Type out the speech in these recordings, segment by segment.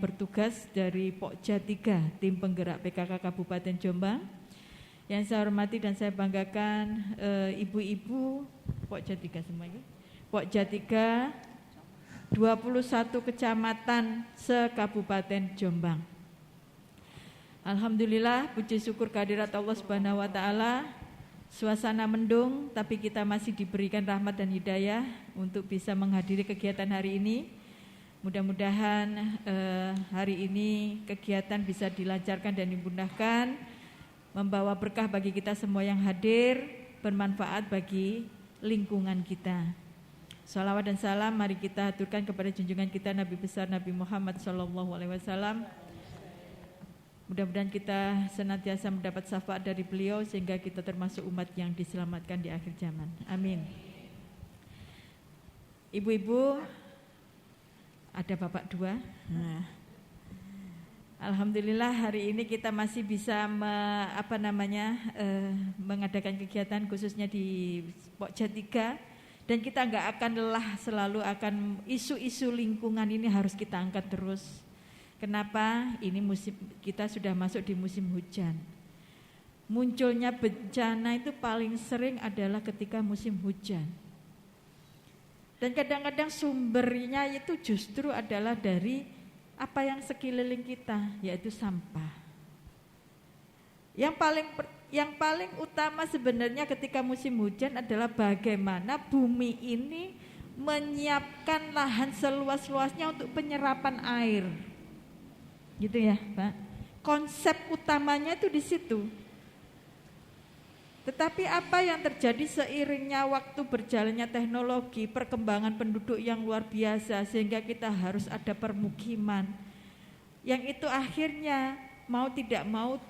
bertugas dari Pokja 3, tim penggerak PKK Kabupaten Jombang. Yang saya hormati dan saya banggakan ibu-ibu Pokja 3 semuanya. Pokja 3 21 kecamatan se-Kabupaten Jombang. Alhamdulillah, puji syukur kehadirat Allah Subhanahu wa taala. Suasana mendung tapi kita masih diberikan rahmat dan hidayah untuk bisa menghadiri kegiatan hari ini. Mudah-mudahan hari ini kegiatan bisa dilancarkan dan dimudahkan, membawa berkah bagi kita semua yang hadir, bermanfaat bagi lingkungan kita. Shalawat dan salam mari kita aturkan kepada junjungan kita Nabi besar Nabi Muhammad SAW. Mudah-mudahan kita senantiasa mendapat syafaat dari beliau sehingga kita termasuk umat yang diselamatkan di akhir zaman. Amin. Ibu-ibu, ada bapak dua. Alhamdulillah hari ini kita masih bisa mengadakan kegiatan khususnya di Pokja 3, dan kita nggak akan lelah, selalu akan isu-isu lingkungan ini harus kita angkat terus. Kenapa? Ini kita sudah masuk di musim hujan. Munculnya bencana itu paling sering adalah ketika musim hujan. Dan kadang-kadang sumbernya itu justru adalah dari apa yang sekeliling kita, yaitu sampah. Yang paling utama sebenarnya ketika musim hujan adalah bagaimana bumi ini menyiapkan lahan seluas-luasnya untuk penyerapan air. Gitu ya, Pak. Konsep utamanya itu di situ. Tetapi apa yang terjadi seiringnya waktu berjalannya teknologi, perkembangan penduduk yang luar biasa sehingga kita harus ada permukiman. Yang itu akhirnya mau tidak mau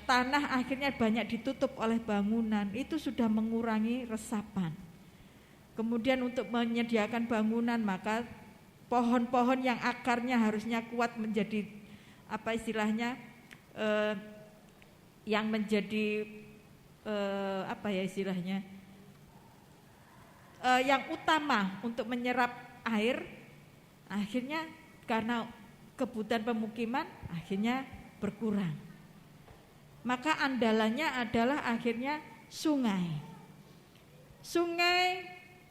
tanah akhirnya banyak ditutup oleh bangunan, itu sudah mengurangi resapan. Kemudian untuk menyediakan bangunan maka pohon-pohon yang akarnya harusnya kuat menjadi yang menjadi yang utama untuk menyerap air, akhirnya karena kebutuhan pemukiman akhirnya berkurang. Maka andalannya adalah akhirnya sungai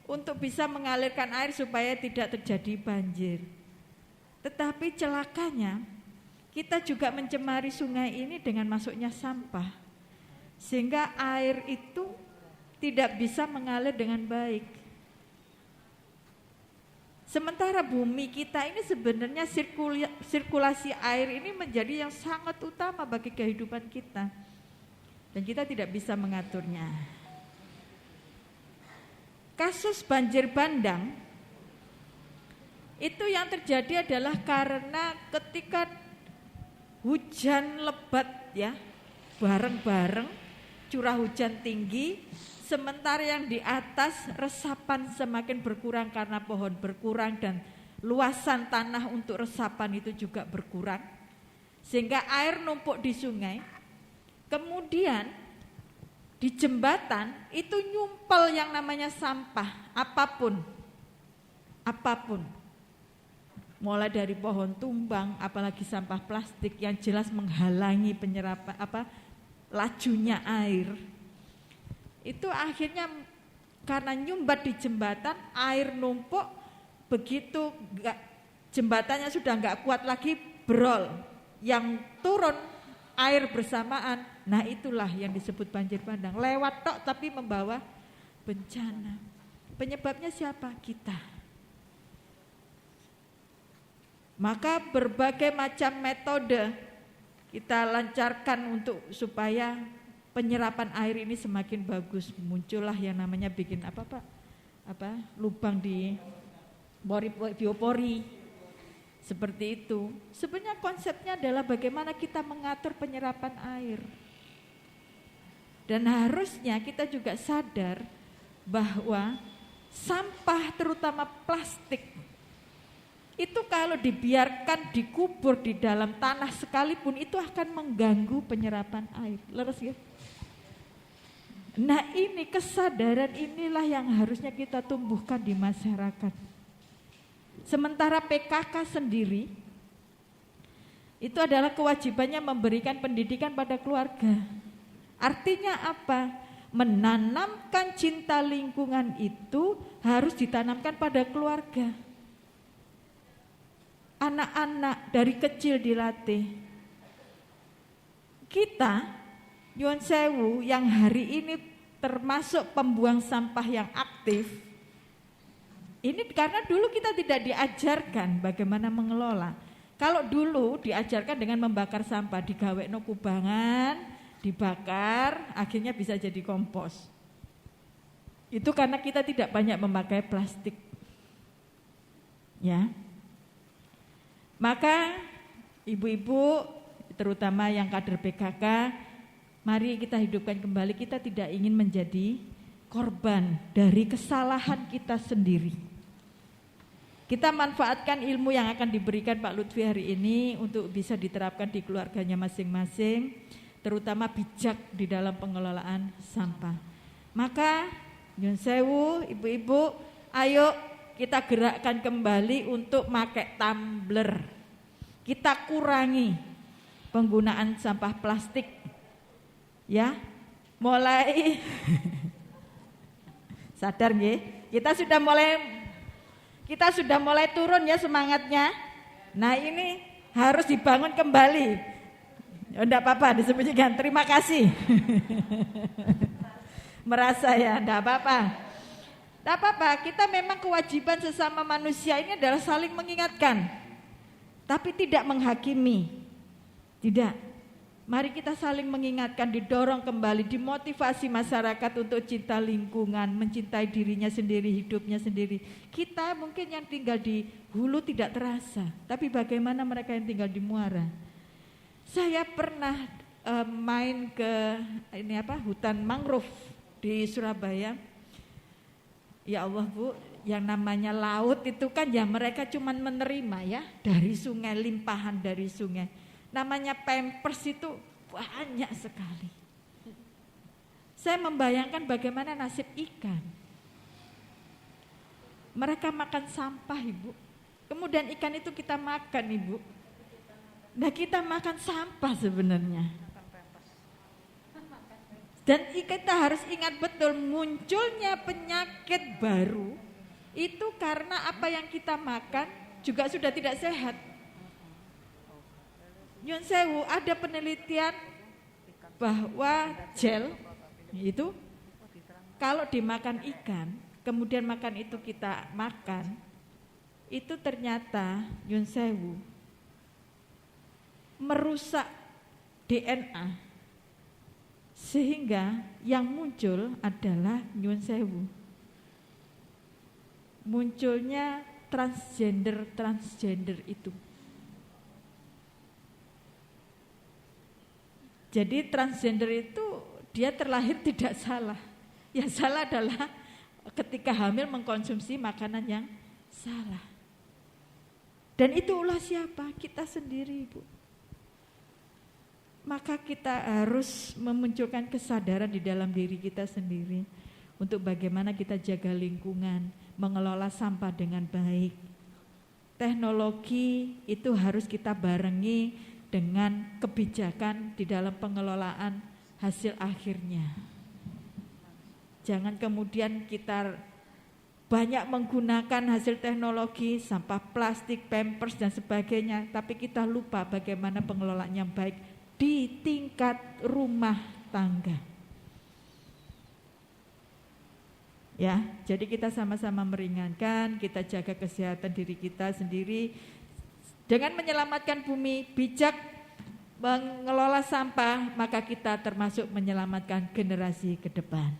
untuk bisa mengalirkan air supaya tidak terjadi banjir. Tetapi celakanya kita juga mencemari sungai ini dengan masuknya sampah, sehingga air itu tidak bisa mengalir dengan baik. Sementara bumi kita ini sebenarnya sirkulasi air ini menjadi yang sangat utama bagi kehidupan kita, dan kita tidak bisa mengaturnya. Kasus banjir bandang itu yang terjadi adalah karena ketika hujan lebat ya, bareng-bareng curah hujan tinggi, sementara yang di atas resapan semakin berkurang karena pohon berkurang dan luasan tanah untuk resapan itu juga berkurang, sehingga air numpuk di sungai. Kemudian di jembatan itu nyumpel yang namanya sampah apapun. Mulai dari pohon tumbang, apalagi sampah plastik yang jelas menghalangi penyerapan lajunya air. Itu akhirnya karena nyumbat di jembatan, air numpuk, begitu jembatannya sudah enggak kuat lagi, brol. Yang turun air bersamaan. Nah, itulah yang disebut banjir bandang. Lewat tok tapi membawa bencana. Penyebabnya siapa? Kita. Maka berbagai macam metode kita lancarkan untuk supaya penyerapan air ini semakin bagus. Muncullah yang namanya bikin lubang di biopori seperti itu. Sebenarnya konsepnya adalah bagaimana kita mengatur penyerapan air. Dan harusnya kita juga sadar bahwa sampah terutama plastik itu kalau dibiarkan dikubur di dalam tanah sekalipun itu akan mengganggu penyerapan air. Leres ya? Nah, ini kesadaran inilah yang harusnya kita tumbuhkan di masyarakat. Sementara PKK sendiri itu adalah kewajibannya memberikan pendidikan pada keluarga. Artinya apa? Menanamkan cinta lingkungan itu harus ditanamkan pada keluarga. Anak-anak dari kecil dilatih. Kita, nyuwun sewu, yang hari ini termasuk pembuang sampah yang aktif, ini karena dulu kita tidak diajarkan bagaimana mengelola. Kalau dulu diajarkan dengan membakar sampah, digawekno kubangan, dibakar, akhirnya bisa jadi kompos. Itu karena kita tidak banyak memakai plastik. Ya. Maka ibu-ibu, terutama yang kader PKK, mari kita hidupkan kembali, kita tidak ingin menjadi korban dari kesalahan kita sendiri. Kita manfaatkan ilmu yang akan diberikan Pak Lutfi hari ini untuk bisa diterapkan di keluarganya masing-masing, terutama bijak di dalam pengelolaan sampah. Maka, nyuwun sewu, ibu-ibu, ayo kita gerakkan kembali untuk pakai tumbler. Kita kurangi penggunaan sampah plastik. Ya, mulai sadar nggih? Kita sudah mulai turun ya semangatnya. Nah, ini harus dibangun kembali. Enggak apa-apa disembunyikan. Terima kasih. Merasa ya, enggak apa-apa. Enggak apa-apa, kita memang kewajiban sesama manusia ini adalah saling mengingatkan. Tapi tidak menghakimi. Tidak. Mari kita saling mengingatkan, didorong kembali, dimotivasi masyarakat untuk cinta lingkungan, mencintai dirinya sendiri, hidupnya sendiri. Kita mungkin yang tinggal di hulu tidak terasa, tapi bagaimana mereka yang tinggal di muara? Saya pernah main ke hutan mangrove di Surabaya. Ya Allah Bu, yang namanya laut itu kan ya mereka cuma menerima ya dari sungai, limpahan dari sungai. Namanya pampers itu banyak sekali. Saya membayangkan bagaimana nasib ikan. Mereka makan sampah Ibu. Kemudian ikan itu kita makan Ibu. Nah kita makan sampah sebenarnya. Dan kita harus ingat betul munculnya penyakit baru itu karena apa yang kita makan juga sudah tidak sehat. Nyuwun sewu, ada penelitian bahwa gel itu kalau dimakan ikan, kemudian makan itu kita makan, itu ternyata nyuwun sewu merusak DNA, sehingga yang muncul adalah nyuwun sewu munculnya transgender itu. Jadi transgender itu dia terlahir tidak salah. Yang salah adalah ketika hamil mengkonsumsi makanan yang salah. Dan itu ulah siapa? Kita sendiri Ibu. Maka kita harus memunculkan kesadaran di dalam diri kita sendiri untuk bagaimana kita jaga lingkungan, mengelola sampah dengan baik. Teknologi itu harus kita barengi dengan kebijakan di dalam pengelolaan hasil akhirnya. Jangan kemudian kita banyak menggunakan hasil teknologi, sampah plastik, pampers dan sebagainya, tapi kita lupa bagaimana pengelolaan yang baik di tingkat rumah tangga. Ya, jadi kita sama-sama meringankan, kita jaga kesehatan diri kita sendiri. Dengan menyelamatkan bumi, bijak mengelola sampah, maka kita termasuk menyelamatkan generasi ke depan.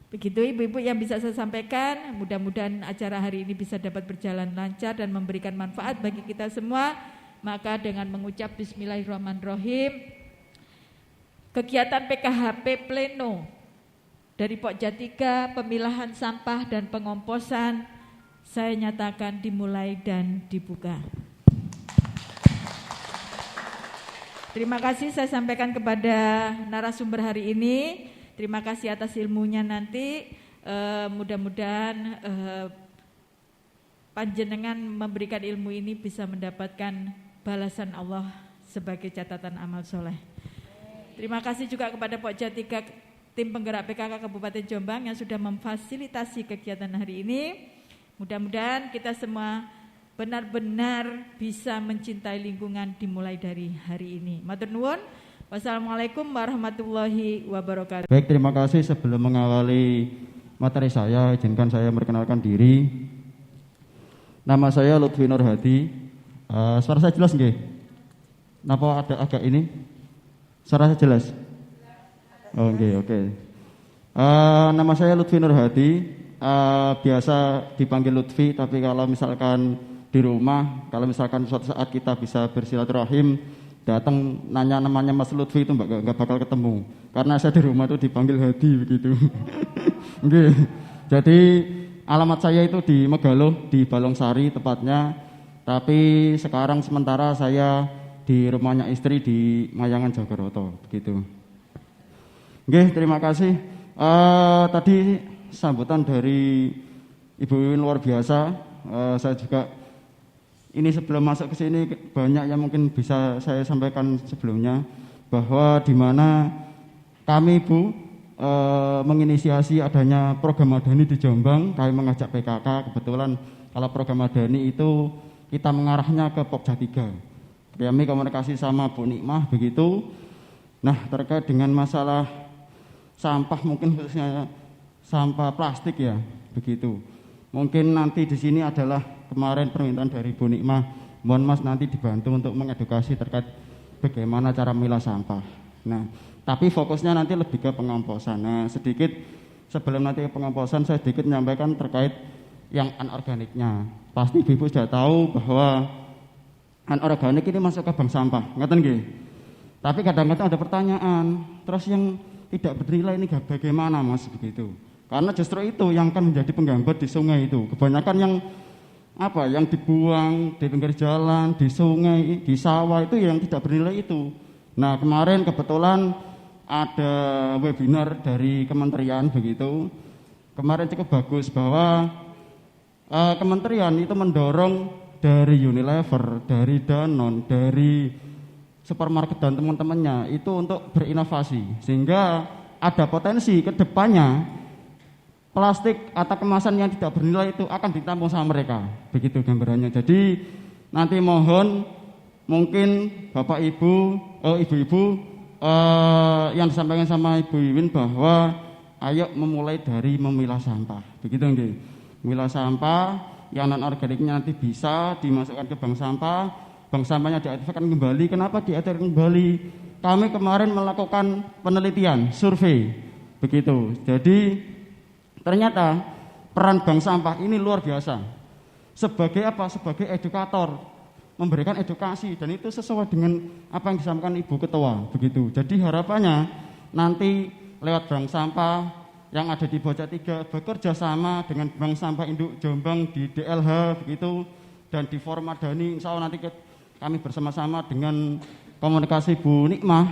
Begitu ibu-ibu yang bisa saya sampaikan, mudah-mudahan acara hari ini bisa dapat berjalan lancar dan memberikan manfaat bagi kita semua. Maka dengan mengucap Bismillahirrahmanirrahim, kegiatan PKHP Pleno dari Pokja 3, pemilahan sampah dan pengomposan, saya nyatakan dimulai dan dibuka. Terima kasih saya sampaikan kepada narasumber hari ini. Terima kasih atas ilmunya nanti. Mudah-mudahan panjenengan memberikan ilmu ini bisa mendapatkan balasan Allah sebagai catatan amal soleh. Terima kasih juga kepada Pokja 3 tim penggerak PKK Kabupaten Jombang yang sudah memfasilitasi kegiatan hari ini. Mudah-mudahan kita semua benar-benar bisa mencintai lingkungan dimulai dari hari ini. Matur nuwun. Wassalamualaikum warahmatullahi wabarakatuh. Baik, terima kasih. Sebelum mengawali materi saya, izinkan saya memperkenalkan diri. Nama saya Lutfi Nur Hadi. Suara saya jelas nggih? Napa ada agak ini? Suara saya jelas? Oh nggih, oke. Nama saya Lutfi Nur Hadi. Biasa dipanggil Lutfi, tapi kalau misalkan di rumah, kalau misalkan suatu saat kita bisa bersilaturahim, datang nanya namanya Mas Lutfi itu nggak bakal ketemu, karena saya di rumah itu dipanggil Hadi begitu. Nggih. Jadi alamat saya itu di Megaloh, di Balongsari tepatnya, tapi sekarang sementara saya di rumahnya istri di Mayangan Jogoroto begitu. Nggih, terima kasih. Tadi sambutan dari Ibu Wiwin luar biasa. Saya juga ini sebelum masuk ke sini banyak yang mungkin bisa saya sampaikan sebelumnya, bahwa di mana kami Bu menginisiasi adanya program Madani di Jombang. Kami mengajak PKK, kebetulan kalau program Madani itu kita mengarahnya ke Pokja 3. Kami komunikasi sama Bu Nikmah begitu. Nah, terkait dengan masalah sampah, mungkin khususnya sampah plastik ya, begitu. Mungkin nanti di sini adalah kemarin permintaan dari Bu Nikmah, mohon Mas nanti dibantu untuk mengedukasi terkait bagaimana cara memilah sampah. Nah, tapi fokusnya nanti lebih ke pengomposan. Nah, sedikit sebelum nanti ke pengomposan, saya sedikit menyampaikan terkait yang anorganiknya. Pasti Ibu sudah tahu bahwa anorganik ini masuk ke bank sampah, ngeten nggih. Tapi kadang-kadang ada pertanyaan, terus yang tidak bernilai ini bagaimana Mas begitu? Karena justru itu yang akan menjadi penggambar di sungai itu. Kebanyakan yang yang dibuang di pinggir jalan, di sungai, di sawah itu yang tidak bernilai itu. Nah, kemarin kebetulan ada webinar dari kementerian begitu. Kemarin cukup bagus bahwa kementerian itu mendorong dari Unilever, dari Danone, dari supermarket dan teman-temannya itu untuk berinovasi, sehingga ada potensi ke depannya plastik atau kemasan yang tidak bernilai itu akan ditampung sama mereka. Begitu gambarannya. Jadi nanti mohon mungkin Bapak Ibu, Ibu-ibu yang disampaikan sama Ibu Wiwin bahwa ayo memulai dari memilah sampah. Begitu nggih. Memilah sampah yang non organiknya nanti bisa dimasukkan ke bank sampah. Bank sampahnya diaktifkan kembali. Kenapa diaktifkan kembali? Kami kemarin melakukan penelitian, survei. Begitu. Jadi ternyata peran bank sampah ini luar biasa. Sebagai apa? Sebagai edukator, memberikan edukasi, dan itu sesuai dengan apa yang disampaikan Ibu Ketua. Begitu. Jadi harapannya nanti lewat bank sampah yang ada di Pokja 3 bekerja sama dengan Bank Sampah Induk Jombang di DLH begitu, dan di Forum Madani. Insya Allah nanti kami bersama-sama dengan komunikasi Bu Nikmah,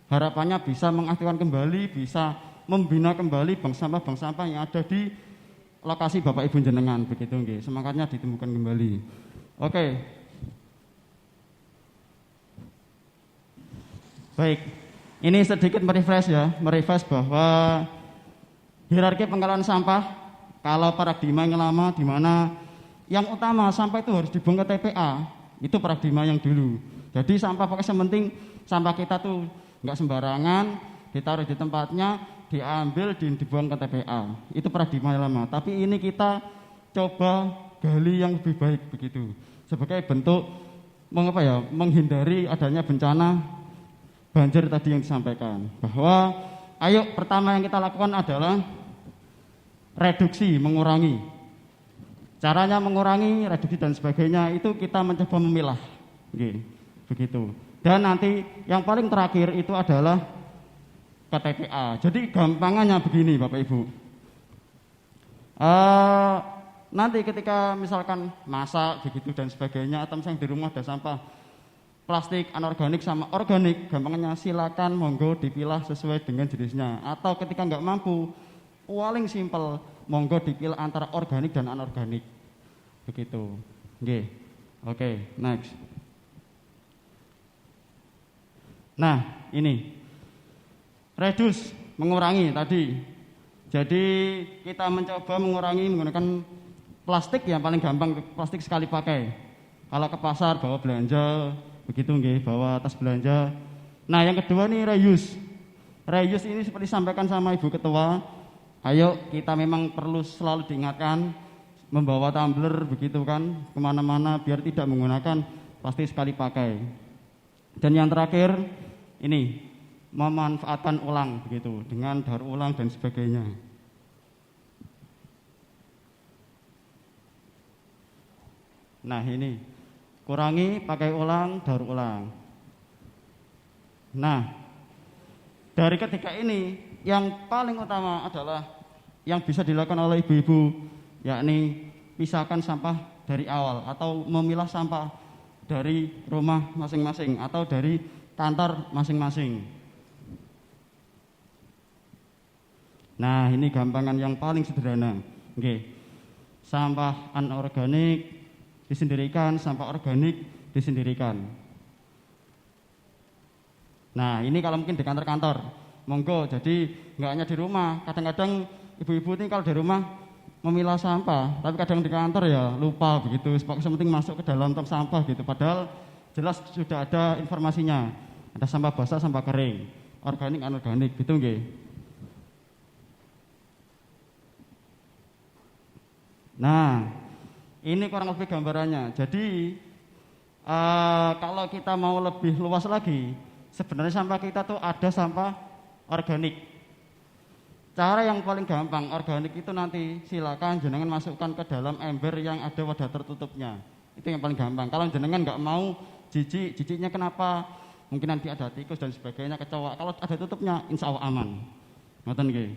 harapannya bisa mengaktifkan kembali, bisa membina kembali bank sampah yang ada di lokasi Bapak Ibu jenengan begitu nggih. Semangatnya ditemukan kembali. Oke. Baik. Ini sedikit merefresh bahwa hierarki pengelolaan sampah, kalau paradigma yang lama di mana yang utama sampah itu harus dibuang ke TPA, itu paradigma yang dulu. Jadi sampah pokoknya sementing sampah kita tuh nggak sembarangan, ditaruh di tempatnya, diambil, dibuang ke TPA. Itu paradigma yang lama. Tapi ini kita coba gali yang lebih baik begitu, sebagai bentuk menghindari adanya bencana banjir tadi yang disampaikan. Bahwa ayo pertama yang kita lakukan adalah reduksi, mengurangi. Caranya mengurangi, reduksi dan sebagainya itu kita mencoba memilah. Begitu. Dan nanti yang paling terakhir itu adalah ke TPA. Jadi gampangannya begini Bapak Ibu. Nanti ketika misalkan masak begitu dan sebagainya, atau misalnya di rumah ada sampah plastik anorganik sama organik, gampangannya silakan monggo dipilah sesuai dengan jenisnya. Atau ketika nggak mampu, paling simpel, monggo dipilah antara organik dan anorganik. Begitu. Oke, next. Nah, ini reduce, mengurangi tadi. Jadi kita mencoba mengurangi menggunakan plastik yang paling gampang, plastik sekali pakai. Kalau ke pasar bawa belanja, begitu nggih, bawa tas belanja. Nah, yang kedua nih reuse. Reuse ini seperti disampaikan sama Ibu Ketua, ayo kita memang perlu selalu diingatkan membawa tumbler begitu kan kemana-mana biar tidak menggunakan plastik sekali pakai. Dan yang terakhir ini memanfaatkan ulang begitu dengan daur ulang dan sebagainya. Nah, ini kurangi, pakai ulang, daur ulang. Nah, dari ketiga ini yang paling utama adalah yang bisa dilakukan oleh ibu-ibu, yakni pisahkan sampah dari awal atau memilah sampah dari rumah masing-masing atau dari kantor masing-masing. Nah, ini gampangan yang paling sederhana. Oke. Sampah anorganik disendirikan, sampah organik disendirikan. Nah, ini kalau mungkin di kantor-kantor, monggo. Jadi nggak hanya di rumah. Kadang-kadang ibu-ibu ini kalau di rumah memilah sampah, tapi kadang di kantor ya lupa begitu. Pokoknya penting masuk ke dalam tong sampah gitu. Padahal jelas sudah ada informasinya. Ada sampah basah, sampah kering, organik, anorganik, gitu nggih. Nah, ini kurang lebih gambarannya. Jadi kalau kita mau lebih luas lagi, sebenarnya sampah kita tuh ada sampah organik. Cara yang paling gampang organik itu nanti silakan jenengan masukkan ke dalam ember yang ada wadah tertutupnya. Itu yang paling gampang. Kalau jenengan nggak mau jijiknya kenapa? Mungkin nanti ada tikus dan sebagainya, kecoa. Kalau ada tutupnya, insya Allah aman. Ngoten nggih.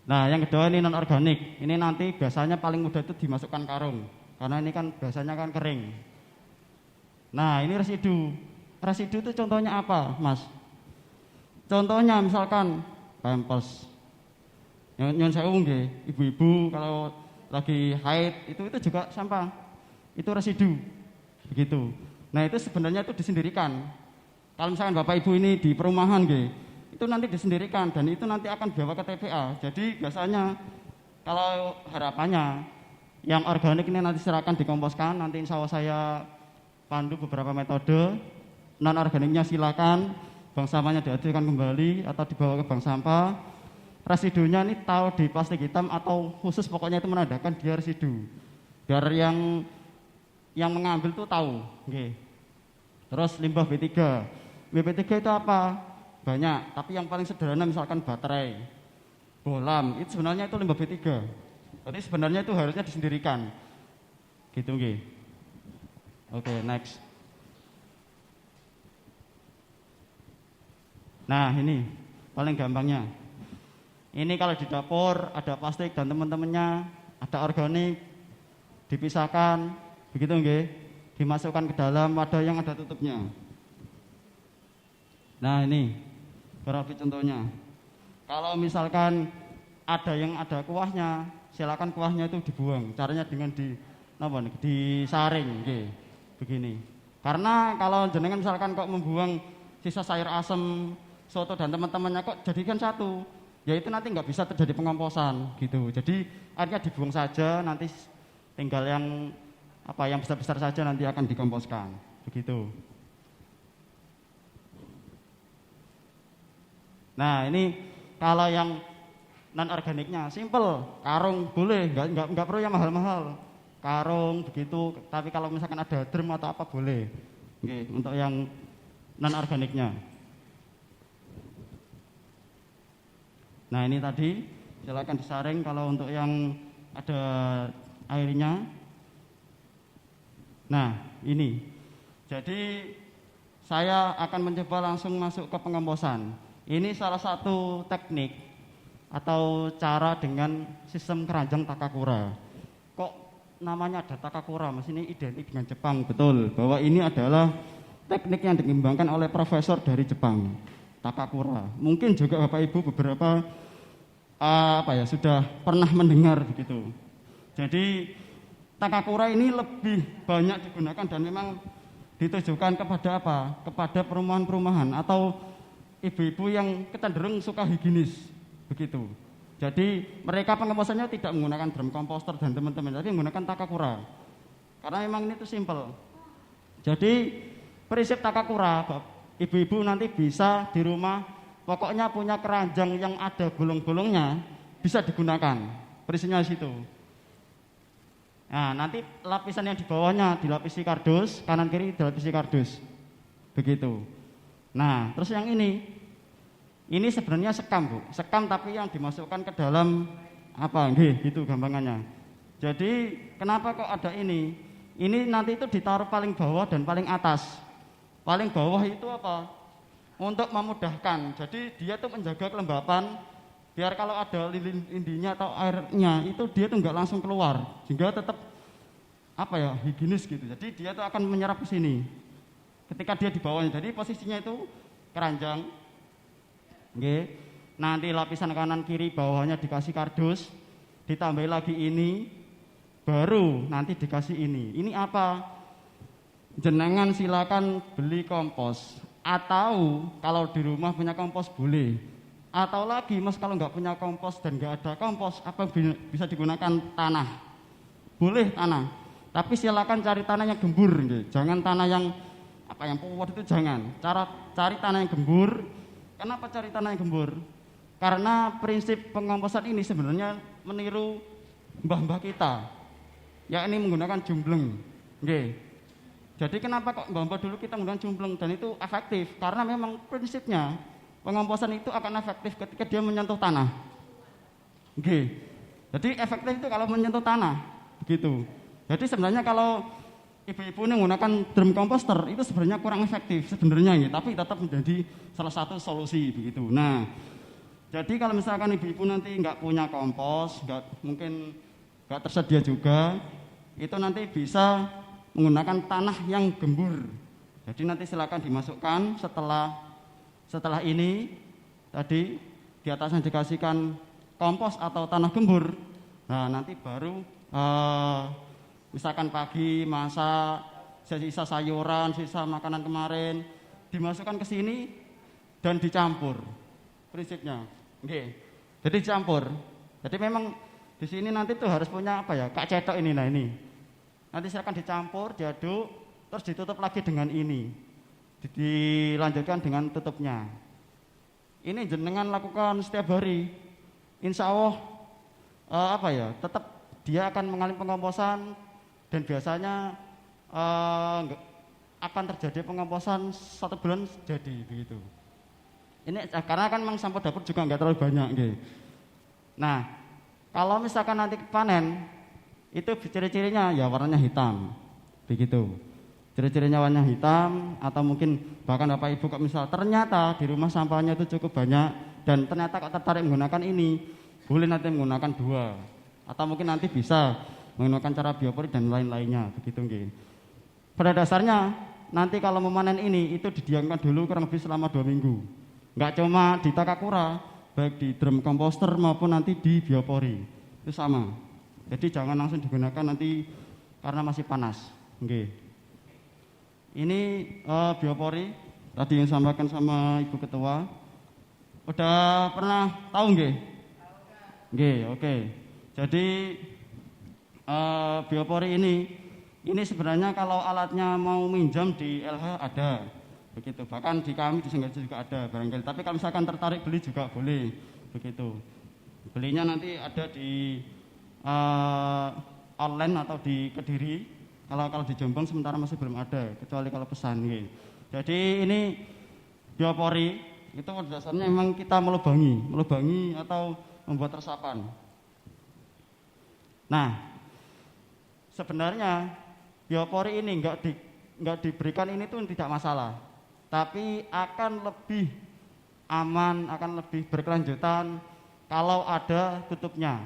Nah, yang kedua ini non organik. Ini nanti biasanya paling mudah itu dimasukkan karung, karena ini kan biasanya kan kering. Nah, ini residu. Residu itu contohnya apa, Mas? Contohnya misalkan pampers. Nyon sewu nggih, ibu-ibu kalau lagi haid itu juga sampah. Itu residu. Begitu. Nah, itu sebenarnya itu disendirikan. Kalau misalkan Bapak Ibu ini di perumahan nggih, itu nanti disendirikan dan itu nanti akan dibawa ke TPA. Jadi biasanya kalau harapannya yang organik ini nanti silakan dikomposkan. Nanti insya Allah saya pandu beberapa metode. Non organiknya silakan bank sampahnya diajukan kembali atau dibawa ke bank sampah. Residunya ini taruh di plastik hitam atau khusus, pokoknya itu menandakan dia residu. Biar yang mengambil itu tahu. Okay. Terus limbah B3. B3 itu apa? Banyak, tapi yang paling sederhana misalkan baterai, bohlam, itu sebenarnya itu limbah B3. Jadi sebenarnya itu harusnya disendirikan. Gitu nggih. Oke, next. Nah, ini paling gampangnya. Ini kalau di dapur ada plastik dan teman-temannya, ada organik, dipisahkan, begitu nggih. Dimasukkan ke dalam wadah yang ada tutupnya. Nah, ini berarti contohnya. Kalau misalkan ada yang ada kuahnya, silakan kuahnya itu dibuang. Caranya dengan disaring, nggih. Begini. Karena kalau jenengan misalkan kok membuang sisa sayur asem, soto dan teman-temannya kok jadikan satu, ya itu nanti nggak bisa terjadi pengomposan gitu. Jadi akhirnya dibuang saja, nanti tinggal yang besar-besar saja nanti akan dikomposkan. Begitu. Nah, ini kalau yang non organiknya simple, karung boleh, nggak perlu yang mahal-mahal. Karung begitu, tapi kalau misalkan ada drum atau apa boleh. Oke, untuk yang non organiknya. Nah, ini tadi silakan disaring kalau untuk yang ada airnya. Nah, ini. Jadi saya akan mencoba langsung masuk ke pengomposan. Ini salah satu teknik atau cara dengan sistem keranjang Takakura. Kok namanya ada Takakura? Mas, ini identik dengan Jepang, betul. Bahwa ini adalah teknik yang dikembangkan oleh profesor dari Jepang, Takakura. Mungkin juga Bapak Ibu beberapa sudah pernah mendengar begitu. Jadi Takakura ini lebih banyak digunakan dan memang ditujukan kepada apa? Kepada perumahan-perumahan atau ibu-ibu yang kecenderung suka higienis begitu. Jadi mereka pengemposannya tidak menggunakan drum komposter dan teman-teman, tapi menggunakan takakura. Karena memang ini tuh simple. Jadi prinsip takakura, ibu-ibu nanti bisa di rumah pokoknya punya keranjang yang ada bolong-bolongnya bisa digunakan. Prinsipnya di situ. Nah, nanti lapisan yang di bawahnya dilapisi kardus, kanan kiri dilapisi kardus. Begitu. Nah, terus yang ini sebenarnya sekam, Bu. Sekam tapi yang dimasukkan ke dalam apa? Nggih, gitu gampangannya. Jadi, kenapa kok ada ini? Ini nanti itu ditaruh paling bawah dan paling atas. Paling bawah itu apa? Untuk memudahkan. Jadi, dia tuh menjaga kelembapan biar kalau ada lilin indinya atau airnya itu dia tuh nggak langsung keluar, sehingga tetap apa ya, higienis gitu. Jadi, dia tuh akan menyerap ke sini. Ketika dia di bawahnya. Jadi, posisinya itu keranjang. Oke. Nanti lapisan kanan kiri bawahnya dikasih kardus, ditambah lagi ini, baru nanti dikasih ini. Ini apa? Jenengan silakan beli kompos, atau kalau di rumah punya kompos boleh. Atau lagi Mas kalau nggak punya kompos dan nggak ada kompos, apa bisa digunakan tanah? Boleh tanah, tapi silakan cari tanah yang gembur, gitu. Jangan tanah yang apa yang puwet itu jangan. Cari tanah yang gembur. Kenapa cari tanah yang gembur? Karena prinsip pengomposan ini sebenarnya meniru mbah-mbah kita, yakni menggunakan jumbleng. Oke. Jadi kenapa kok mbah-mbah dulu kita menggunakan jumbleng dan itu efektif? Karena memang prinsipnya pengomposan itu akan efektif ketika dia menyentuh tanah. Oke. Jadi efektif itu kalau menyentuh tanah, begitu. Jadi sebenarnya kalau ibu-ibu yang menggunakan drum komposter itu sebenarnya kurang efektif sebenarnya ya, tapi tetap menjadi salah satu solusi begitu. Nah, jadi kalau misalkan ibu-ibu nanti nggak punya kompos, mungkin nggak tersedia juga, itu nanti bisa menggunakan tanah yang gembur. Jadi nanti silakan dimasukkan setelah ini tadi di atasnya dikasihkan kompos atau tanah gembur. Nah, nanti baru misalkan pagi masak sisa sayuran, sisa makanan kemarin dimasukkan ke sini dan dicampur. Prinsipnya, oke. Jadi dicampur. Jadi memang di sini nanti tuh harus punya apa ya? Kak cetok ini. Nah ini. Nanti silakan dicampur, diaduk, terus ditutup lagi dengan ini. Dilanjutkan dengan tutupnya. Ini jenengan lakukan setiap hari. Insya Allah tetap dia akan mengalami pengomposan. Dan biasanya akan terjadi pengomposan 1 bulan jadi begitu. Ini karena kan memang sampah dapur juga nggak terlalu banyak gitu. Nah, kalau misalkan nanti panen itu ciri-cirinya ya warnanya hitam begitu. Ciri-cirinya warna hitam atau mungkin bahkan Bapak Ibu kok misal ternyata di rumah sampahnya itu cukup banyak dan ternyata kok tertarik menggunakan ini, boleh nanti menggunakan 2 atau mungkin nanti bisa menggunakan cara biopori dan lain-lainnya begitu nggih. Pada dasarnya nanti kalau memanen ini itu didiamkan dulu kurang lebih selama 2 minggu. Enggak cuma di takakura, baik di drum komposter maupun nanti di biopori. Itu sama. Jadi jangan langsung digunakan nanti karena masih panas. Nggih. Ini biopori tadi yang disampaikan sama Ibu Ketua. Udah pernah tahu nggih? Nggih, oke. Jadi biopori ini sebenarnya kalau alatnya mau minjam di LH ada begitu, bahkan di kami di Sengaja juga ada barangkali, tapi kalau misalkan tertarik beli juga boleh begitu. Belinya nanti ada di online atau di Kediri, kalau di Jombang sementara masih belum ada kecuali kalau pesan gitu. Jadi ini biopori itu dasarnya memang kita melubangi atau membuat resapan. Nah, sebenarnya biopori ini nggak diberikan ini tuh tidak masalah, tapi akan lebih aman, akan lebih berkelanjutan kalau ada tutupnya.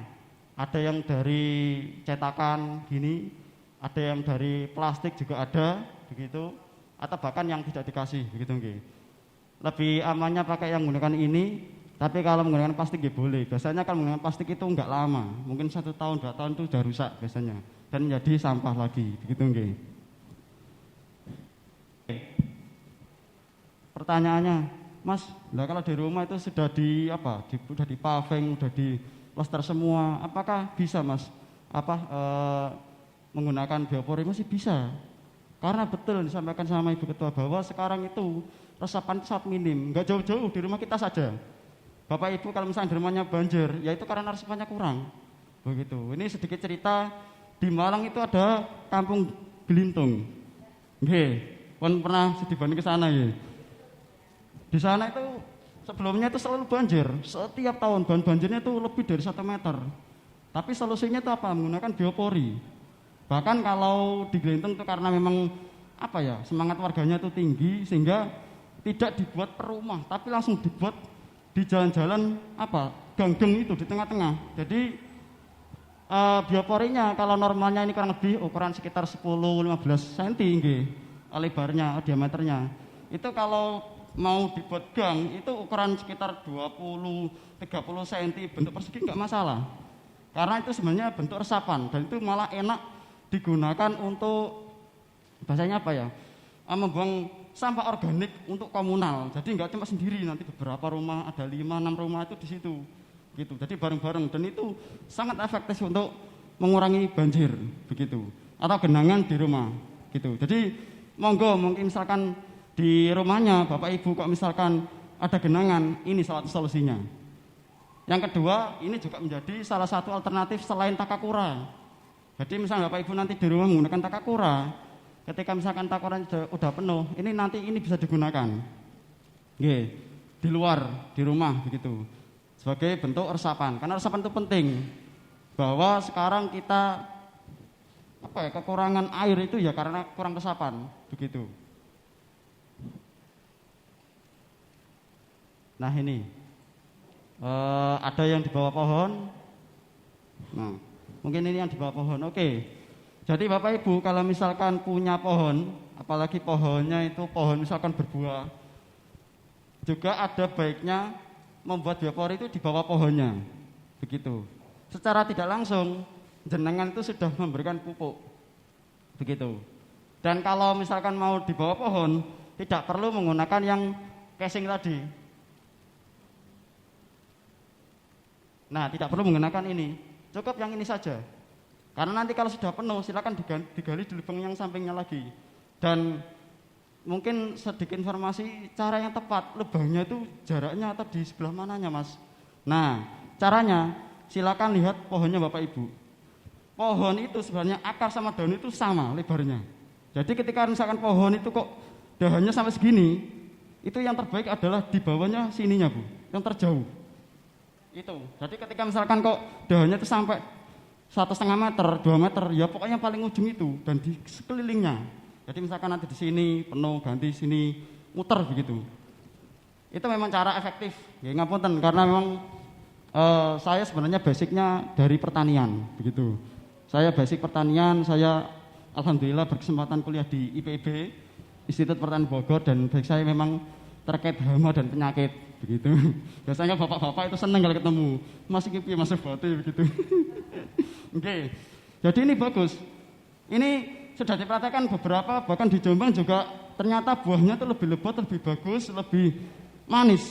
Ada yang dari cetakan gini, ada yang dari plastik juga ada, begitu, atau bahkan yang tidak dikasih, begitu nggih. Lebih amannya pakai yang menggunakan ini, tapi kalau menggunakan plastik ya boleh. Biasanya kalau menggunakan plastik itu nggak lama, mungkin 1 tahun, 2 tahun itu sudah rusak biasanya dan menjadi sampah lagi, begitu nggih. pertanyaannya, Mas, lah kalau di rumah itu sudah sudah dipaving, sudah di plaster semua, apakah bisa Mas menggunakan biopori? Masih bisa. Karena betul disampaikan sama Ibu Ketua bahwa sekarang itu resapan sangat minim, nggak jauh-jauh di rumah kita saja. Bapak Ibu kalau misalnya di rumahnya banjir, ya itu karena resapannya kurang. Begitu. Ini sedikit cerita, di Malang itu ada kampung Gelintung. Nggih, pun pernah dibanding ke sana ya. Di sana itu sebelumnya itu selalu banjir, setiap tahun banjirnya itu lebih dari 1 meter. Tapi solusinya itu apa? Menggunakan biopori. Bahkan kalau di Gelintung itu karena memang semangat warganya itu tinggi sehingga tidak dibuat per rumah, tapi langsung dibuat di jalan-jalan gang-gang itu di tengah-tengah. Jadi bioporinya kalau normalnya ini kurang lebih ukuran sekitar 10-15 cm nggih, lebarnya, diameternya. Itu kalau mau dibuat gang itu ukuran sekitar 20-30 cm bentuk persegi enggak masalah. Karena itu sebenarnya bentuk resapan dan itu malah enak digunakan untuk bahasanya membuang sampah organik untuk komunal. Jadi enggak cuma sendiri, nanti beberapa rumah, ada 5-6 rumah itu di situ. Gitu. Jadi bareng-bareng dan itu sangat efektif untuk mengurangi banjir begitu. Atau genangan di rumah gitu. Jadi monggo mungkin misalkan di rumahnya Bapak Ibu kok misalkan ada genangan, ini salah satu solusinya. Yang kedua, ini juga menjadi salah satu alternatif selain takakura. Jadi misalnya Bapak Ibu nanti di rumah menggunakan takakura, ketika misalkan takakura sudah penuh, ini bisa digunakan. Nggih, di luar, di rumah begitu. Sebagai bentuk resapan. Karena resapan itu penting. Bahwa sekarang kita kekurangan air itu ya karena kurang resapan, begitu. Nah ini ada yang di bawah pohon. Nah, mungkin ini yang di bawah pohon. Oke. Jadi Bapak Ibu kalau misalkan punya pohon, apalagi pohonnya itu pohon misalkan berbuah, juga ada baiknya membuat biopori itu di bawah pohonnya. Begitu. Secara tidak langsung jenengan itu sudah memberikan pupuk. Begitu. Dan kalau misalkan mau di bawah pohon, tidak perlu menggunakan yang casing tadi. Nah, tidak perlu menggunakan ini, cukup yang ini saja. Karena nanti kalau sudah penuh, silakan digali di lubang yang sampingnya lagi. Dan mungkin sedikit informasi cara yang tepat, lubangnya itu jaraknya atau di sebelah mananya, Mas. Nah, caranya silakan lihat pohonnya Bapak Ibu. Pohon itu sebenarnya akar sama daun itu sama lebarnya. Jadi ketika misalkan pohon itu kok dahannya sampai segini, itu yang terbaik adalah di bawahnya sininya, Bu, yang terjauh. Itu. Jadi ketika misalkan kok dahannya itu sampai 1,5 meter, 2 meter, ya pokoknya paling ujung itu dan di sekelilingnya. Jadi misalkan nanti di sini penuh, ganti sini muter begitu. Itu memang cara efektif. Ya ngapunten karena memang saya sebenarnya basicnya dari pertanian begitu. Saya basic pertanian, saya alhamdulillah berkesempatan kuliah di IPB, Institut Pertanian Bogor, dan basic saya memang terkait hama dan penyakit begitu. Biasanya bapak-bapak itu senang kalau ketemu masih kipi masuk batu begitu. Oke. Jadi ini bagus. Ini sudah dipraktekkan beberapa, bahkan di Jombang juga ternyata buahnya itu lebih lebat, lebih bagus, lebih manis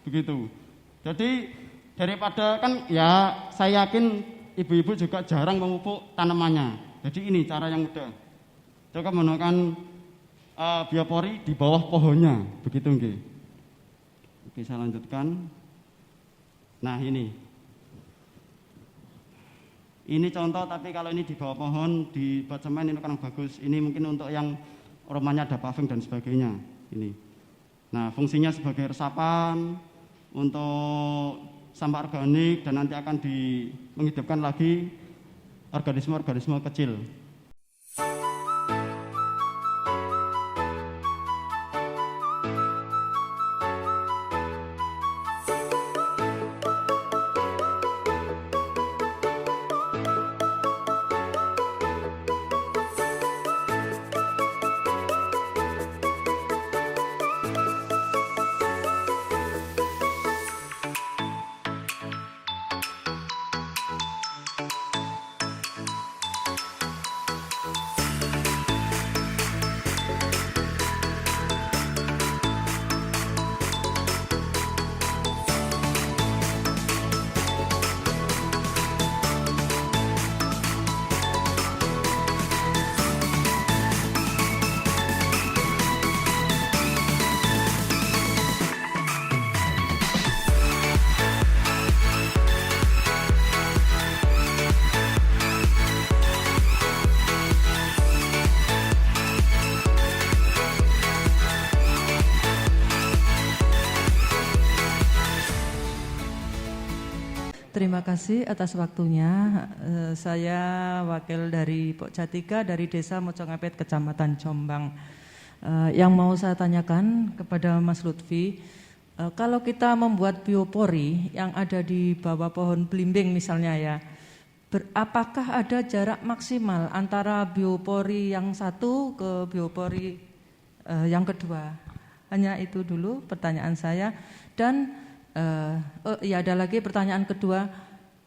begitu. Jadi daripada kan ya saya yakin ibu-ibu juga jarang memupuk tanamannya. Jadi ini cara yang mudah. Coba menggunakan biopori di bawah pohonnya begitu nggih. Oke, saya lanjutkan. Nah, ini contoh, tapi kalau ini di bawah pohon di bak semen ini kurang bagus. Ini mungkin untuk yang rumahnya ada paving dan sebagainya. Ini. Nah, fungsinya sebagai resapan untuk sampah organik dan nanti akan menghidupkan lagi organisme-organisme kecil. terima kasih atas waktunya. Saya wakil dari Pok Jatika dari Desa Mojongapit, Kecamatan Jombang. Yang mau saya tanyakan kepada Mas Lutfi, kalau kita membuat biopori yang ada di bawah pohon belimbing misalnya ya, apakah ada jarak maksimal antara biopori yang satu ke biopori yang kedua? Hanya itu dulu pertanyaan saya. Dan ada lagi pertanyaan kedua,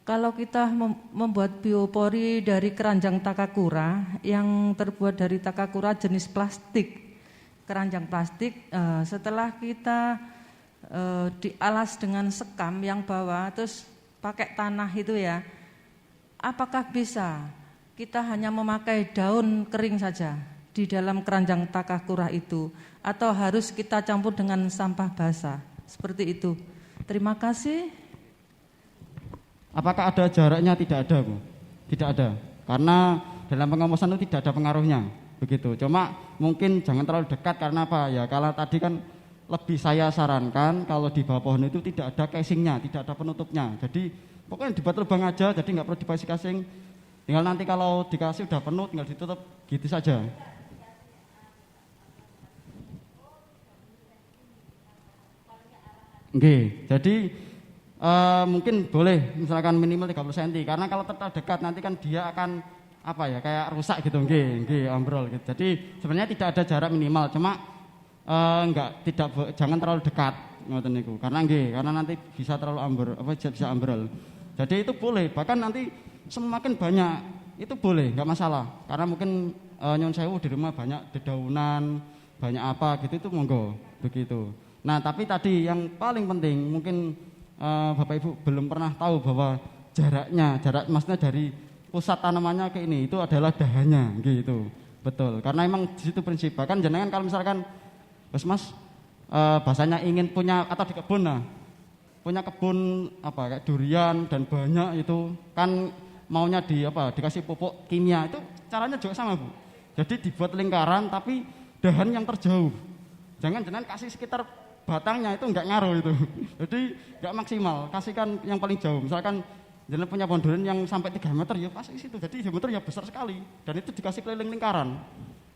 kalau kita membuat biopori dari keranjang takakura yang terbuat dari takakura jenis plastik, keranjang plastik, setelah kita dialas dengan sekam yang bawah terus pakai tanah itu ya, apakah bisa kita hanya memakai daun kering saja di dalam keranjang takakura itu, atau harus kita campur dengan sampah basah seperti itu? Terima kasih. Apakah ada jaraknya? Tidak ada, Bu. Tidak ada. Karena dalam pengomposan itu tidak ada pengaruhnya. Begitu. Cuma mungkin jangan terlalu dekat karena apa? Ya, kalau tadi kan lebih saya sarankan kalau di bawah pohon itu tidak ada casingnya, tidak ada penutupnya. Jadi pokoknya dibuat lubang aja, jadi nggak perlu dikasih casing. Tinggal nanti kalau dikasih udah penuh tinggal ditutup gitu saja. Oke, jadi mungkin boleh misalkan minimal 30 cm karena kalau terlalu dekat nanti kan dia akan apa ya, kayak rusak gitu, ambrol gitu. Jadi sebenarnya tidak ada jarak minimal, cuma jangan terlalu dekat ngoten niku. Karena nanti bisa terlalu bisa ambrol. Jadi itu boleh, bahkan nanti semakin banyak itu boleh, enggak masalah. Karena mungkin nyon sewu di rumah banyak dedaunan, banyak apa gitu itu monggo begitu. Nah, tapi tadi yang paling penting mungkin Bapak Ibu belum pernah tahu bahwa jarak maksudnya dari pusat tanamannya ke ini itu adalah dahannya gitu. Betul. Karena emang di situ prinsip. Bahkan jenengan kalau misalkan Mas bahasanya ingin punya atau di kebun punya kebun kayak durian dan banyak itu kan maunya dikasih pupuk kimia, itu caranya juga sama, Bu. Jadi dibuat lingkaran tapi dahan yang terjauh. Jangan kasih sekitar batangnya, itu enggak ngaruh itu. Jadi enggak maksimal, kasihkan yang paling jauh. Misalkan jangan punya pohon durian yang sampai 3 meter ya pas di situ. Jadi diameter ya besar sekali dan itu dikasih keliling lingkaran.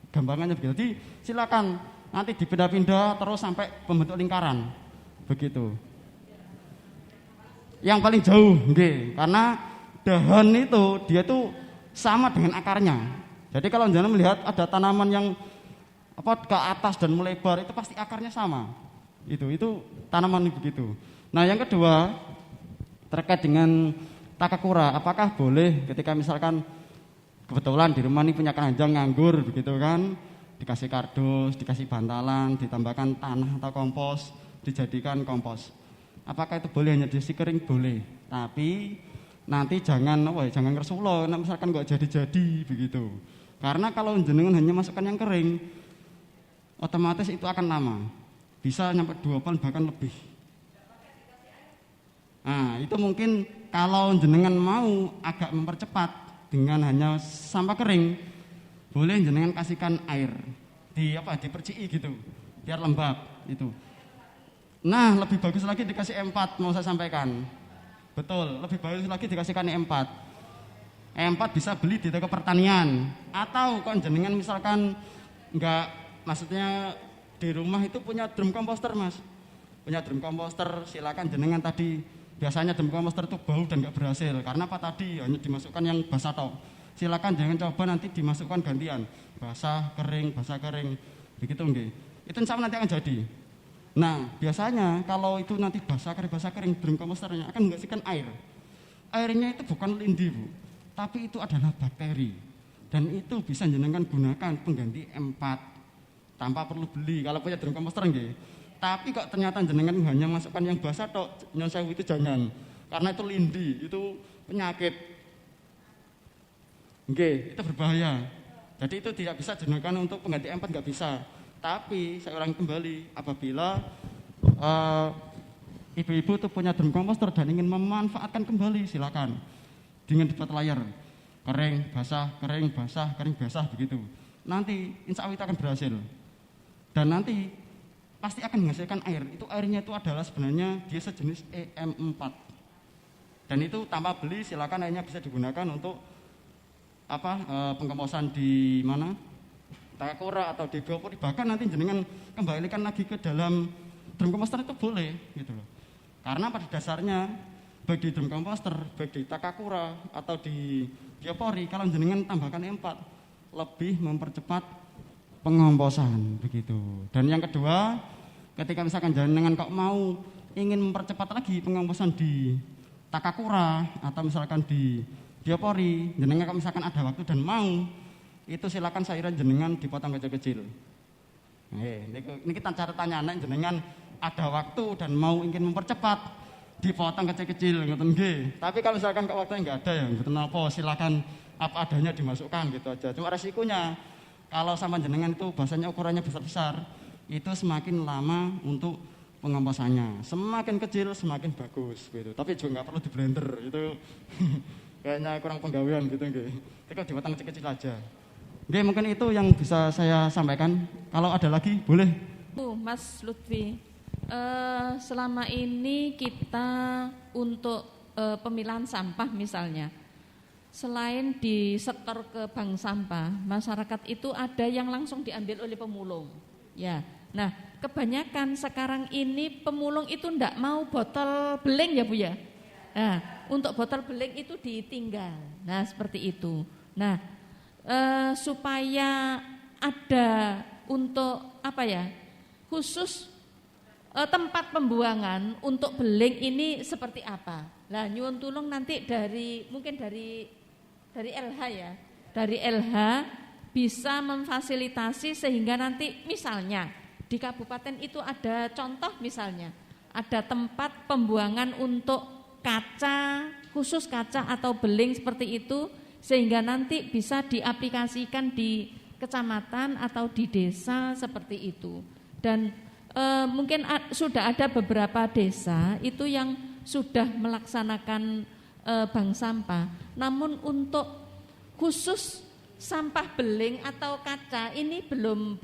Gampangannya begitu. Jadi silakan nanti dipindah-pindah terus sampai membentuk lingkaran. Begitu. Yang paling jauh, karena dahan itu dia tuh sama dengan akarnya. Jadi kalau jangan melihat ada tanaman yang ke atas dan melebar, itu pasti akarnya sama. Itu tanaman begitu. Nah, yang kedua terkait dengan takakura, apakah boleh ketika misalkan kebetulan di rumah ini punya keranjang nganggur begitu kan, dikasih kardus, dikasih bantalan, ditambahkan tanah atau kompos, dijadikan kompos. Apakah itu boleh hanya diisi kering? Boleh. Tapi nanti jangan ngersulo, misalkan nggak jadi-jadi begitu. Karena kalau jenengan hanya masukkan yang kering, otomatis itu akan lama. Bisa sampai 2 bulan bahkan lebih. Nah, itu mungkin kalau jenengan mau agak mempercepat dengan hanya sampah kering, boleh jenengan kasihkan air diperciki gitu, biar lembab itu. Nah, lebih bagus lagi dikasih E4 mau saya sampaikan. Betul, lebih bagus lagi dikasihkan E4. E4 bisa beli di toko pertanian atau kalau jenengan misalkan maksudnya di rumah itu punya drum komposter, Mas. Punya drum komposter, silakan jenengan tadi. Biasanya drum komposter itu bau dan enggak berhasil. Karena apa tadi? Hanya dimasukkan yang basah tok. Silakan jangan coba nanti dimasukkan gantian. Basah, kering. Begitu nggih. Itu insya Allah nanti akan jadi. Nah, biasanya kalau itu nanti basah kering drum komposternya akan menghasilkan air. Airnya itu bukan lindi, Bu. Tapi itu adalah bakteri. Dan itu bisa jenengan gunakan pengganti M4. Tanpa perlu beli kalau punya drum komposter nggih. Tapi kok ternyata jenengan hanya masukkan yang basah tok, nyon sewu itu jangan. Karena itu lindi, itu penyakit. Nggih, itu berbahaya. Jadi itu tidak bisa digunakan untuk pengganti M4, enggak bisa. Tapi saya ulangi kembali, apabila ibu-ibu itu punya drum komposter dan ingin memanfaatkan kembali, silakan. Dengan dibuat layar. Kering, basah begitu. Nanti insya Allah itu akan berhasil. Dan nanti pasti akan menghasilkan air. Itu airnya itu adalah sebenarnya dia sejenis EM4. Dan itu tanpa beli silakan airnya bisa digunakan untuk pengkomposan di mana? Takakura atau di biopori, bahkan nanti jenengan kembalikan lagi ke dalam drum komposter itu boleh gitu loh. Karena pada dasarnya baik di drum komposter, baik di takakura atau di biopori, kalau jenengan tambahkan E4 lebih mempercepat pengomposan begitu. Dan yang kedua, ketika misalkan jenengan kok mau ingin mempercepat lagi pengomposan di takakura atau misalkan di biopori, jenengan kalau misalkan ada waktu dan mau, itu silakan sayuran jenengan dipotong kecil-kecil. Ini kita catatannya anak jenengan ada waktu dan mau ingin mempercepat, dipotong kecil-kecil ngoten nggih. Tapi kalau misalkan kok waktunya enggak ada ya mboten napa, silakan apa adanya dimasukkan gitu aja. Cuma resikonya kalau sama jenengan itu bahasanya ukurannya besar-besar, itu semakin lama untuk pengomposannya. Semakin kecil semakin bagus gitu. Tapi juga enggak perlu di blender itu. Kayaknya kurang penggawean gitu nggih. Tapi dipotong kecil-kecil aja. Nggih, mungkin itu yang bisa saya sampaikan. Kalau ada lagi boleh. Mas Lutfi, selama ini kita untuk pemilahan sampah misalnya, selain disetor ke bank sampah, masyarakat itu ada yang langsung diambil oleh pemulung. Ya, nah kebanyakan sekarang ini pemulung itu ndak mau botol beling ya Bu ya. Nah, untuk botol beling itu ditinggal. Nah, seperti itu. Nah, supaya ada untuk khusus tempat pembuangan untuk beling ini seperti apa? Lah nyuwun tulung nanti mungkin dari LH ya. Dari LH bisa memfasilitasi sehingga nanti misalnya di kabupaten itu ada contoh misalnya ada tempat pembuangan untuk kaca, khusus kaca atau beling seperti itu, sehingga nanti bisa diaplikasikan di kecamatan atau di desa seperti itu. Dan mungkin sudah ada beberapa desa itu yang sudah melaksanakan bank sampah. Namun untuk khusus sampah beling atau kaca ini belum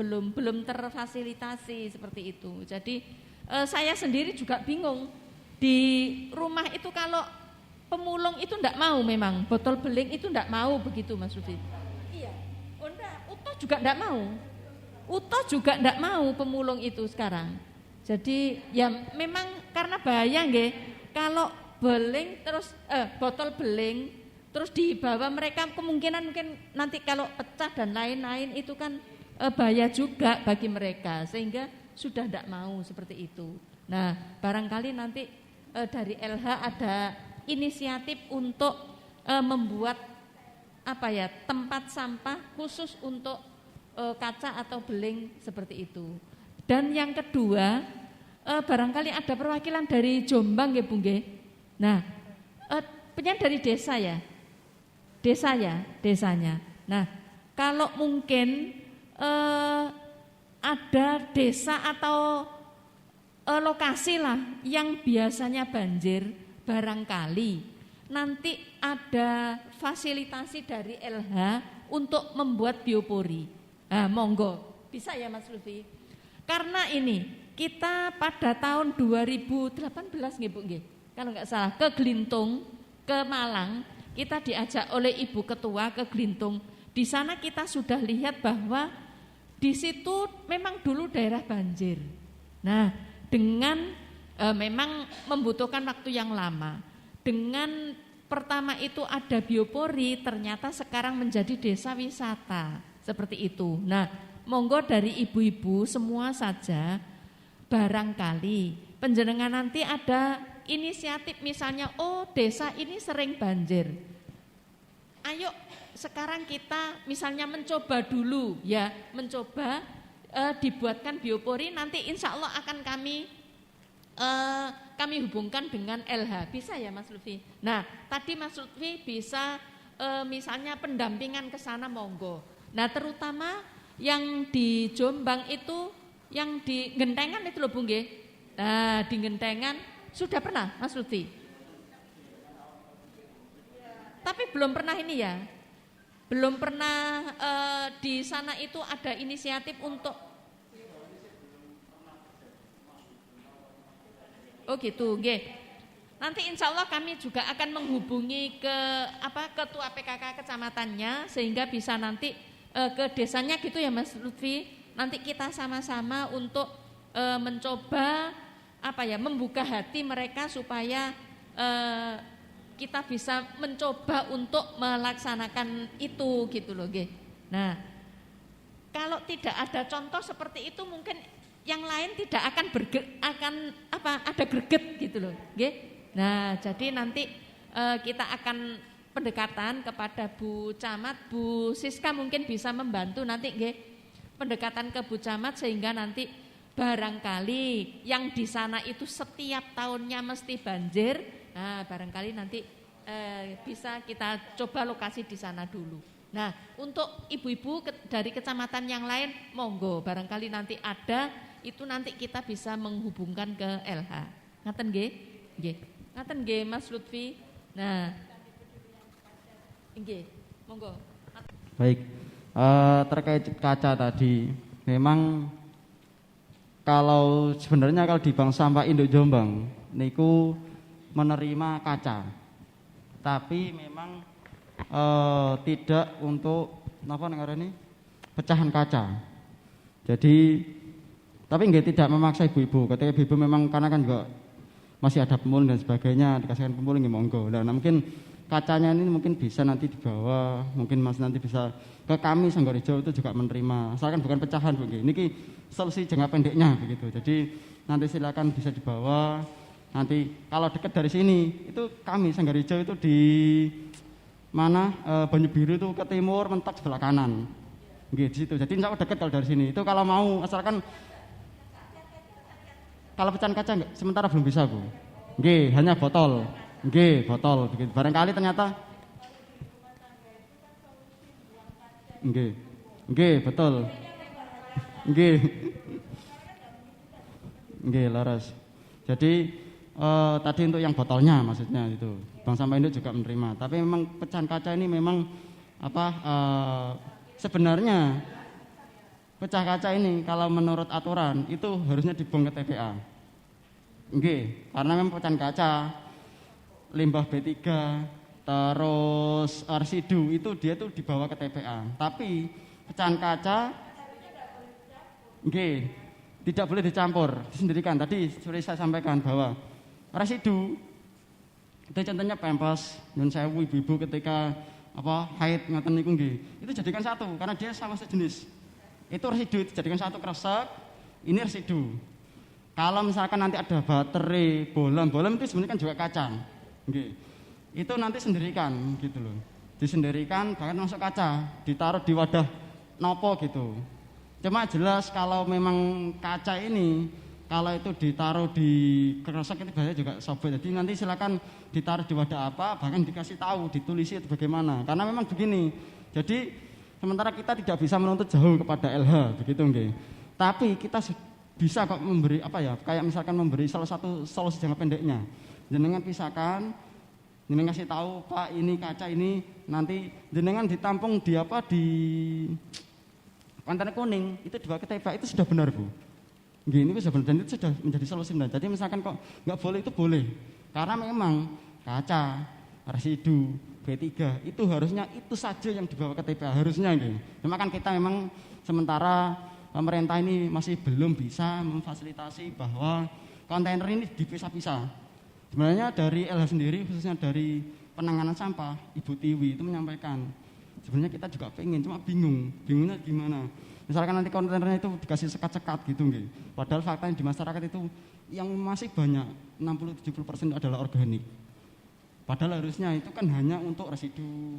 terfasilitasi seperti itu. Jadi saya sendiri juga bingung. Di rumah itu kalau pemulung itu enggak mau, memang botol beling itu enggak mau begitu Mas Rufi. Iya. Oh enggak, Utoh juga enggak mau. Utoh juga enggak mau pemulung itu sekarang. Jadi ya memang karena bahaya nggih. Kalau beling terus botol beling terus dibawa mereka kemungkinan mungkin nanti kalau pecah dan lain-lain itu kan bahaya juga bagi mereka, sehingga sudah enggak mau seperti itu. Nah, barangkali nanti dari LH ada inisiatif untuk membuat tempat sampah khusus untuk kaca atau beling seperti itu. Dan yang kedua, barangkali ada perwakilan dari Jombang ya Bu nggih. Nah, penyen dari desa ya. Desanya. Nah, kalau mungkin ada desa atau lokasi lah yang biasanya banjir, barangkali nanti ada fasilitasi dari LH untuk membuat biopori. Nah, monggo, bisa ya Mas Lutfi? Karena ini kita pada tahun 2018 nggih Bu nggih, kalau nggak salah ke Glintung, ke Malang, kita diajak oleh Ibu Ketua ke Glintung. Di sana kita sudah lihat bahwa di situ memang dulu daerah banjir. Nah, dengan memang membutuhkan waktu yang lama. Dengan pertama itu ada biopori, ternyata sekarang menjadi desa wisata seperti itu. Nah, monggo dari ibu-ibu semua saja, barangkali panjenengan nanti ada inisiatif misalnya, oh desa ini sering banjir. Ayo sekarang kita misalnya mencoba dulu ya, dibuatkan biopori, nanti insya Allah akan kami hubungkan dengan LH. Bisa ya Mas Lutfi? Nah tadi Mas Lutfi bisa misalnya pendampingan ke sana monggo. Nah terutama yang di Jombang itu, yang di Gentengan itu loh Bu nggih. Nah di Gentengan sudah pernah Mas Lutfi? Tapi belum pernah ini ya. Belum pernah di sana itu ada inisiatif untuk oh gitu, nggih. Nanti insya Allah kami juga akan menghubungi ke ketua PKK kecamatannya sehingga bisa nanti ke desanya gitu ya Mas Lutfi. Nanti kita sama-sama untuk mencoba membuka hati mereka supaya kita bisa mencoba untuk melaksanakan itu gitu loh, nggih. Nah, kalau tidak ada contoh seperti itu mungkin yang lain tidak akan ada greget gitu loh, nggih. Nah, jadi nanti kita akan pendekatan kepada Bu Camat, Bu Siska mungkin bisa membantu nanti nggih pendekatan ke Bu Camat sehingga nanti barangkali yang di sana itu setiap tahunnya mesti banjir. Nah, barangkali nanti bisa kita coba lokasi di sana dulu. Nah, untuk ibu-ibu dari kecamatan yang lain monggo barangkali nanti ada itu nanti kita bisa menghubungkan ke LH. Ngaten nggih? Nggih. Ngaten nggih Mas Lutfi. Nah, nggih, monggo. Baik, terkait kaca tadi, memang sebenarnya kalau di Bank Sampah Induk Jombang niku menerima kaca, tapi memang tidak untuk pecahan kaca. Jadi, tapi nggak tidak memaksa ibu-ibu. Ketika ibu-ibu memang karena kan juga masih ada pemulung dan sebagainya, dikasihkan pemulung ya monggo. Nah, mungkin kacanya ini mungkin bisa nanti dibawa, mungkin Mas nanti bisa ke kami Sanggau itu juga menerima. Asalkan bukan pecahan begini. Ini solusi jangka pendeknya begitu. Jadi nanti silakan bisa dibawa. Nanti kalau dekat dari sini itu kami Sanggau itu di mana Banyu Biru itu ke timur mentok sebelah kanan. Nggih, di situ. Jadi insya Allah dekat kalau dari sini. Itu kalau mau asalkan kalau pecahan kaca enggak, sementara belum bisa, Bu. Nggih, hanya botol. Nggih, botol begitu. Barangkali ternyata nggih. Nggih, betul. Nggih. Nggih, laras. Jadi tadi untuk yang botolnya maksudnya itu. Bank Sampah Induk juga menerima. Tapi memang pecahan kaca ini memang sebenarnya pecah kaca ini kalau menurut aturan itu harusnya dibuang ke TPA. Nggih, karena memang pecahan kaca, limbah B3, terus residu itu dia tuh dibawa ke TPA. Tapi pecahan kaca nggih, tidak boleh dicampur, disendirikan. Tadi sudah saya sampaikan bahwa residu itu contohnya pempes, nyun sewu ibu-ibu ketika haid ngoten niku nggih. Itu jadikan satu karena dia sama sejenis. Itu residu itu jadikan satu kresek, ini residu. Kalau misalkan nanti ada baterai, bolam itu sebenarnya kan juga kaca. Nggih. Itu nanti sendirikan gitu loh. Disendirikan bahkan masuk kaca, ditaruh di wadah nopo gitu. Cuma jelas kalau memang kaca ini kalau itu ditaruh di kresek itu biasanya juga sobek. Jadi nanti silakan ditaruh di wadah apa, bahkan dikasih tahu, ditulisi itu bagaimana. Karena memang begini. Jadi sementara kita tidak bisa menuntut jauh kepada LH begitu nggih. Tapi kita bisa kok memberi kayak misalkan memberi salah satu solusi jangka pendeknya. Jenengan pisahkan, jenengan kasih tahu, Pak, ini kaca ini nanti jenengan ditampung di kontainer kuning, itu dibawa ke TPA, itu sudah benar, Bu. Nggih, ini sudah benar dan itu sudah menjadi solusi benar. Jadi misalkan kok nggak boleh itu boleh. Karena memang kaca, residu, B3 itu harusnya itu saja yang dibawa ke TPA harusnya gitu. Cuma kan kita memang sementara pemerintah ini masih belum bisa memfasilitasi bahwa kontainer ini dipisah-pisah. Sebenarnya dari LH sendiri khususnya dari penanganan sampah Ibu Tiwi itu menyampaikan sebenarnya kita juga pengen cuma bingungnya gimana. Misalkan nanti kontainernya itu dikasih sekat-sekat gitu nggih. Padahal faktanya di masyarakat itu yang masih banyak 60-70% adalah organik. Padahal harusnya itu kan hanya untuk residu,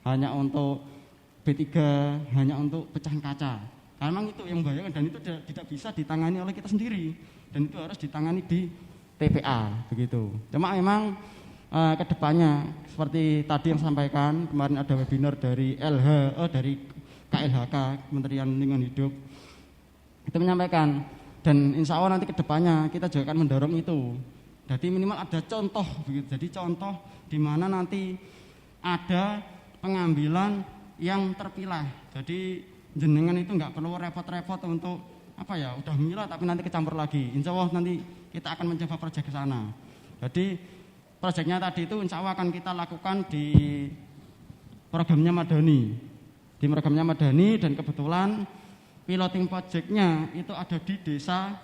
hanya untuk B3, hanya untuk pecahan kaca. Karena memang itu yang membahayakan dan itu tidak bisa ditangani oleh kita sendiri. Dan itu harus ditangani di TPA, begitu. Cuma memang kedepannya seperti tadi yang sampaikan, kemarin ada webinar dari dari KLHK, Kementerian Lingkungan Hidup. Itu menyampaikan, dan insya Allah nanti kedepannya kita juga akan mendorong itu. Jadi minimal ada contoh begitu. Jadi contoh di mana nanti ada pengambilan yang terpilah. Jadi jenengan itu nggak perlu repot-repot untuk udah milah tapi nanti kecampur lagi. Insya Allah nanti kita akan mencoba proyek ke sana. Jadi proyeknya tadi itu insya Allah akan kita lakukan di programnya Madani. Di programnya Madani, dan kebetulan piloting projectnya itu ada di desa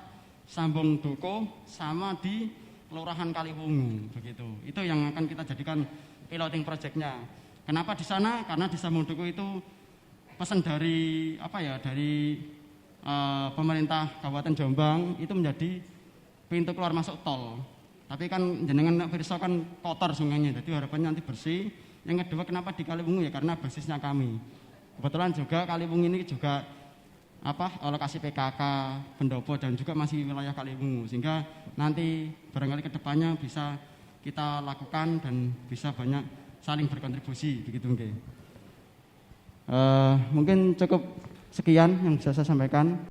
Sambung Doko sama di Kelurahan Kaliwungu begitu. Itu yang akan kita jadikan piloting projectnya. Kenapa di sana? Karena di Sambung Doko itu pesan dari dari pemerintah Kabupaten Jombang itu menjadi pintu keluar masuk tol. Tapi kan jenengan Firsa kan kotor sungainya, jadi harapannya nanti bersih. Yang kedua, kenapa di Kaliwungu ya? Karena basisnya kami. Kebetulan juga Kaliwungu ini juga lokasi PKK, pendopo, dan juga masih wilayah Kaliwungu, sehingga nanti barangkali kedepannya bisa kita lakukan dan bisa banyak saling berkontribusi begitu nggih. Mungkin cukup sekian yang bisa saya sampaikan.